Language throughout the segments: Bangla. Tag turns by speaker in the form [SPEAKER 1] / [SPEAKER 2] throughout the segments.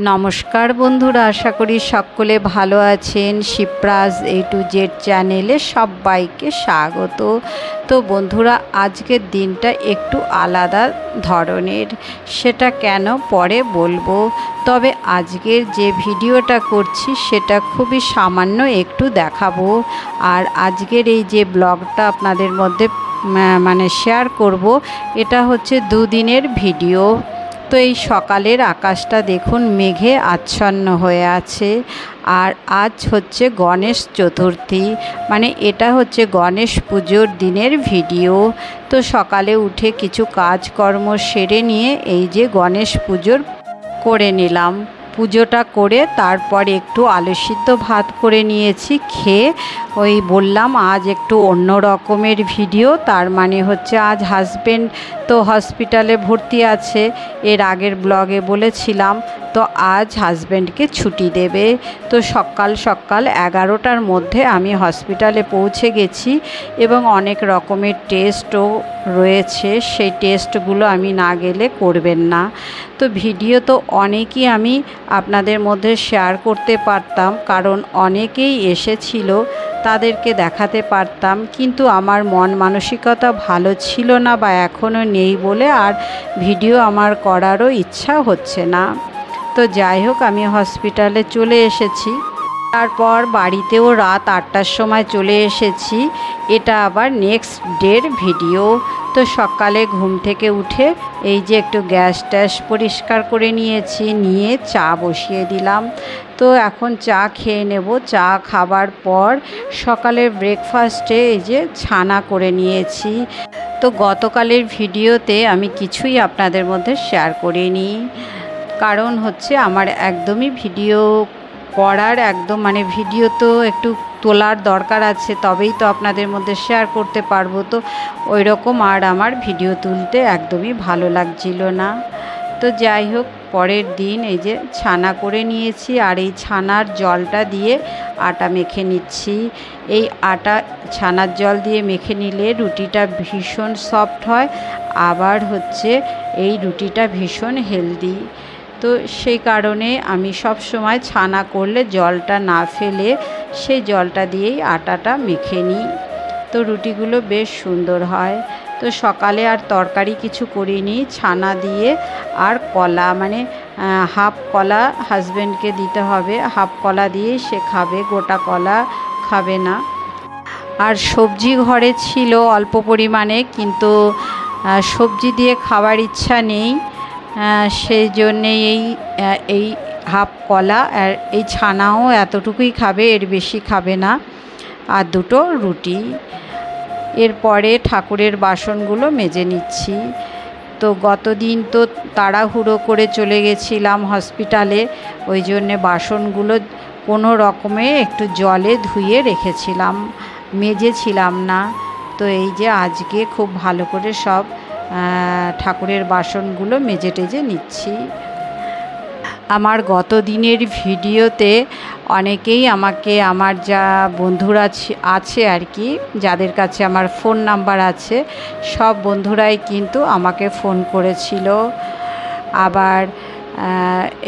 [SPEAKER 1] নমস্কার বন্ধুরা, আশা করি সকলে ভালো আছেন। শিপ্রাজ A to Z চ্যানেলে সবাইকে স্বাগত। তো বন্ধুরা, আজকের দিনটা একটু আলাদা ধরনের, সেটা কেন পরে বলবো। তবে আজকের যে ভিডিওটা করছি সেটা খুবই সামান্য একটু দেখাবো। আর আজকের এই যে ব্লগটা আপনাদের মধ্যে শেয়ার করব, এটা হচ্ছে দুদিনের ভিডিও। তো এই সকালের আকাশটা দেখুন, মেঘে আচ্ছন্ন হয়ে আছে। আর আজ হচ্ছে গণেশ চতুর্থী, এটা হচ্ছে গণেশ পুজোর দিনের ভিডিও। তো সকালে উঠে কিছু কাজকর্ম সেরে নিয়ে এই যে গণেশ পুজোর করে নিলাম। পুজোটা করে তারপর একটু আলু সিদ্ধ ভাত করে নিয়েছি। খেয়ে ওই বললাম আজ একটু অন্য রকমের ভিডিও। তার হচ্ছে আজ হাজব্যান্ড তো হসপিটালে ভর্তি আছে, এর আগের ব্লগে বলেছিলাম। তো আজ হাজব্যান্ডকে ছুটি দেবে। তো সকাল সকাল 11টার মধ্যে আমি হসপিটালে পৌঁছে গেছি এবং অনেক রকমের টেস্টও রয়েছে। সেই টেস্টগুলো আমি না গেলে করবেন না। তো ভিডিও তো অনেকই আমি আপনাদের মধ্যে শেয়ার করতে পারতাম, কারণ অনেকেই এসেছিল, তাদেরকে দেখাতে পারতাম, কিন্তু আমার মন মানসিকতা ভালো ছিল না বা এখনও নেই বলে আর ভিডিও আমার করারও ইচ্ছা হচ্ছে না। তো যাই হোক, আমি হসপিটালে চলে এসেছি। তারপর বাড়িতেও রাত 8টার সময় চলে এসেছি। এটা আবার নেক্সট ডের ভিডিও। তো সকালে ঘুম থেকে উঠে এই যে একটু গ্যাস ট্যাস পরিষ্কার করে নিয়েছি, নিয়ে চা বসিয়ে দিলাম। তো এখন চা খেয়ে নেব। চা খাবার পর সকালের ব্রেকফাস্টে এই যে ছানা করে নিয়েছি। তো গতকালের ভিডিওতে আমি কিছুই আপনাদের মধ্যে শেয়ার করিনি, কারণ হচ্ছে আমার একদমই ভিডিও করার ভিডিও তো একটু তোলার দরকার আছে, তবেই তো আপনাদের মধ্যে শেয়ার করতে পারবো। তো ওই রকম আর আমার ভিডিও তুলতে একদমই ভালো লাগছিল না। তো যাই হোক, পরের দিন এই যে ছানা করে নিয়েছি, আর এই ছানার জলটা দিয়ে আটা মেখে নিচ্ছি। এই আটা ছানার জল দিয়ে মেখে নিলে রুটিটা ভীষণ সফট হয়, আবার হচ্ছে এই রুটিটা ভীষণ হেলদি। তো সেই কারণে আমি সব সময় ছানা করলে জলটা না ফেলে সেই জলটা দিয়েই আটাটা মেখে নিই। তো রুটিগুলো বেশ সুন্দর হয়। তো সকালে আর তরকারি কিছু করিনি, ছানা দিয়ে আর কলা, হাফ কলা হাজব্যান্ডকে দিতে হবে, হাফ কলা দিয়ে সে খাবে, গোটা কলা খাবে না। আর সবজি ঘরে ছিল অল্প পরিমাণে, কিন্তু সবজি দিয়ে খাওয়ার ইচ্ছা নেই, সেই জন্যে এই হাফ কলা আর এই ছানাও এতটুকুই খাবে, এর বেশি খাবে না, আর দুটো রুটি। এরপরে ঠাকুরের বাসনগুলো মেজে নিচ্ছি। তো গতদিন তো তাড়াহুড়ো করে চলে গেছিলাম হসপিটালে, ওই জন্যে বাসনগুলো কোনো রকমে একটু জলে ধুয়ে রেখেছিলাম, মেজেছিলাম না। তো এই যে আজকে খুব ভালো করে সব ঠাকুরের বাসনগুলো মেজে টেজে নিচ্ছি। আমার গত দিনের ভিডিওতে অনেকেই আমাকে, আমার যা বন্ধুরা আছে আর কি, যাদের কাছে আমার ফোন নাম্বার আছে, সব বন্ধুরাই কিন্তু আমাকে ফোন করেছিল। আবার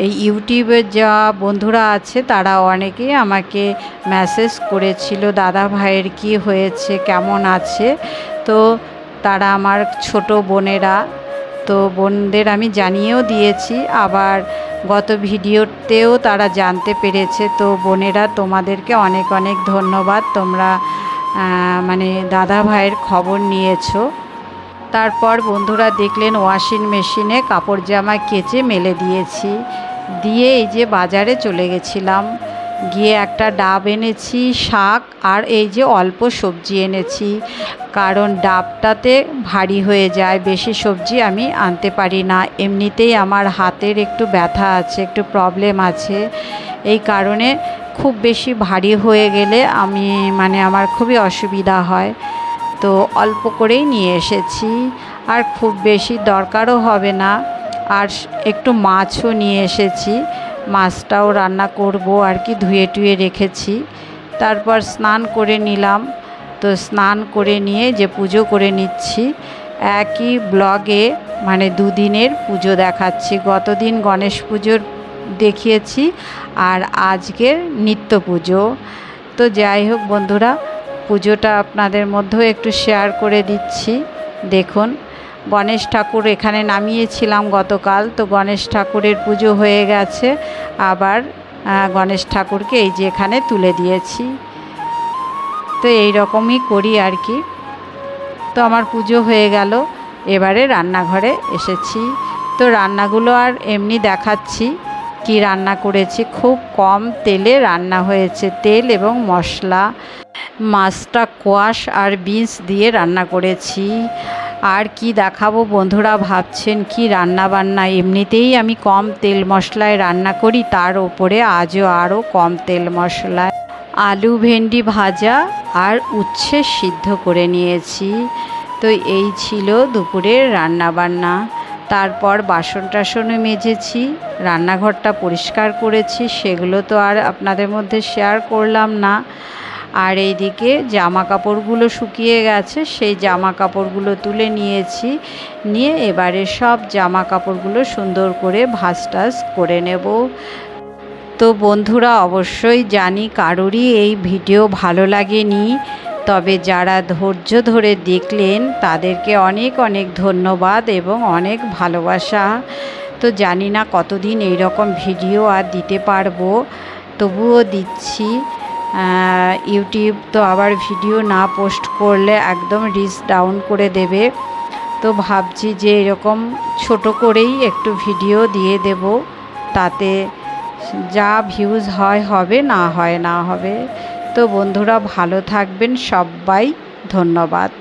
[SPEAKER 1] এই ইউটিউবের যা বন্ধুরা আছে তারা অনেকেই আমাকে মেসেজ করেছিল, দাদা ভাইয়ের কী হয়েছে, কেমন আছে। তো তারা আমার ছোট বোনেরা, তো বোনদের আমি জানিয়েও দিয়েছি, আবার গত ভিডিওতেও তারা জানতে পেরেছে। তো বোনেরা, তোমাদেরকে অনেক অনেক ধন্যবাদ, তোমরা দাদা ভাইয়ের খবর নিয়েছো। তারপর বন্ধুরা দেখলেন ওয়াশিং মেশিনে কাপড় জামা কেচে মেলে দিয়েছি, দিয়ে এই যে বাজারে চলে গেছিলাম। গিয়ে একটা ডাব এনেছি, শাক, আর এই যে অল্প সবজি এনেছি, কারণ ডাবটাতে ভারী হয়ে যায়, বেশি সবজি আমি আনতে পারি না। এমনিতেই আমার হাতের একটু ব্যথা আছে, একটু প্রবলেম আছে, এই কারণে খুব বেশি ভারী হয়ে গেলে আমি আমার খুবই অসুবিধা হয়। তো অল্প করেই নিয়ে এসেছি, আর খুব বেশি দরকারও হবে না। আর একটু মাছও নিয়ে এসেছি, মাছটাও রান্না করব আর কি, ধুয়ে টুয়ে রেখেছি। তারপর স্নান করে নিলাম। তো স্নান করে নিয়ে যে পুজো করে নিচ্ছি। একই ব্লগে দুদিনের পুজো দেখাচ্ছি। গতদিন গণেশ পুজোর দেখিয়েছি, আর আজকের নিত্য পুজো। তো যাই হোক বন্ধুরা, পুজোটা আপনাদের মধ্যেও একটু শেয়ার করে দিচ্ছি। দেখুন, গণেশ ঠাকুর এখানে নামিয়েছিলাম গতকাল, তো গণেশ ঠাকুরের পুজো হয়ে গেছে। আবার গণেশ ঠাকুরকে এই যে এখানে তুলে দিয়েছি। তো এই রকমই করি আর কি। তো আমার পুজো হয়ে গেল, এবারে রান্নাঘরে এসেছি। তো রান্নাগুলো আর এমনি দেখাচ্ছি কি রান্না করেছি। খুব কম তেলে রান্না হয়েছে, তেল এবং মশলা। মাছটা কোয়াশ আর বিনস দিয়ে রান্না করেছি। আর কি দেখাবো বন্ধুরা, ভাবছেন কি রান্না বান্না, এমনিতেই আমি কম তেল মশলায় রান্না করি, তার ওপরে আজও আরও কম তেল মশলায় আলু ভেন্ডি ভাজা আর উচ্ছে সিদ্ধ করে নিয়েছি। তো এই ছিল দুপুরের রান্না বান্না। তারপর বাসন টাসনও মেজেছি, রান্নাঘরটা পরিষ্কার করেছি, সেগুলো তো আর আপনাদের মধ্যে শেয়ার করলাম না। আর এইদিকে জামা কাপড়গুলো শুকিয়ে গেছে, সেই জামা কাপড়গুলো তুলে নিয়েছি, নিয়ে এবারে সব জামা কাপড়গুলো সুন্দর করে ভাঁজ টাজ করে নেব। তো বন্ধুরা, অবশ্যই জানি কারোরই এই ভিডিও ভালো লাগেনি, তবে যারা ধৈর্য ধরে দেখলেন তাদেরকে অনেক অনেক ধন্যবাদ এবং অনেক ভালোবাসা। তো জানি না কতদিন এই রকম ভিডিও আর দিতে পারবো, তবুও দিচ্ছি। ইউটিউব তো আবার ভিডিও না পোস্ট করলে একদম রিচ ডাউন করে দেবে। তো ভাবছি যে এরকম ছোট করেই একটু ভিডিও দিয়ে দেব, তাতে যা ভিউজ হয় হবে, না হয় না হবে। তো বন্ধুরা, ভালো থাকবেন সবাই, ধন্যবাদ।